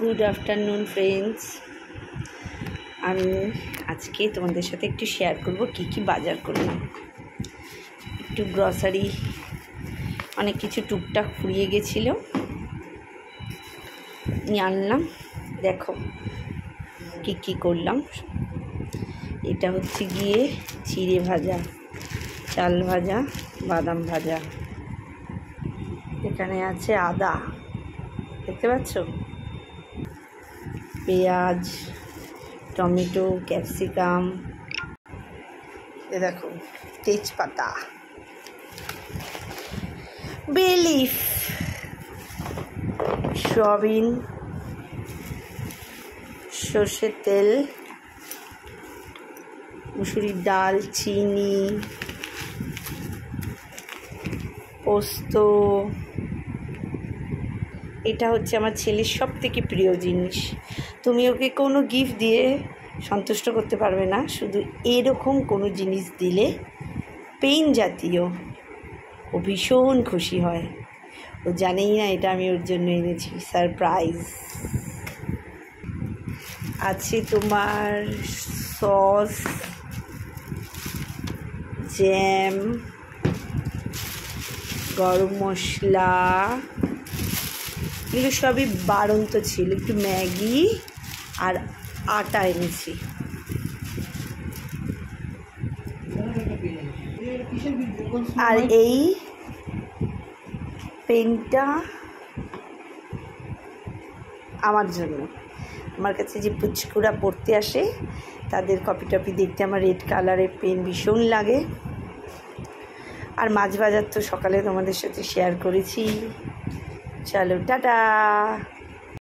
Good afternoon friends. আমি আজকে তোমাদের সাথে একটু শেয়ার করব কি কি বাজার করলাম। একটু গ্রসারি, অনেক কিছু টুকটাক ফুরিয়ে গেছিলো, নিয়ে আনলাম। দেখো কি কি করলাম। এটা হচ্ছে গিয়ে চিড়ে ভাজা, চাল ভাজা, বাদাম ভাজা। এখানে আছে আদা, দেখতে পাচ্ছ, পেঁয়াজ, টমেটো, ক্যাপসিকাম, এ দেখো তেজপাতা, বে লিফ, সয়াবিন, সর্ষের তেল, মুসুরির ডাল, চিনি, পোস্ত। এটা হচ্ছে আমার ছেলের সব থেকে প্রিয় জিনিস। তুমি ওকে কোনো গিফট দিয়ে সন্তুষ্ট করতে পারবে না, শুধু এরকম কোনো জিনিস দিলে, পেন জাতীয়, ও ভীষণ খুশি হয়। ও জানেই না এটা আমি ওর জন্য এনেছি, সারপ্রাইজ। আছে তোমার সস, জ্যাম, গরম মশলা, এগুলো সবই বাড়ন্ত ছিল। একটু ম্যাগি আর আটা এনেছি। আর এই পেনটা আমার জন্য, আমার কাছে যে পুচকুরা পড়তে আসে তাদের কপি টপি দেখতে আমার রেড কালারের পেন ভীষণ লাগে। আর মাছ বাজার তো সকালে তোমাদের সাথে শেয়ার করেছি। চলো টাটা।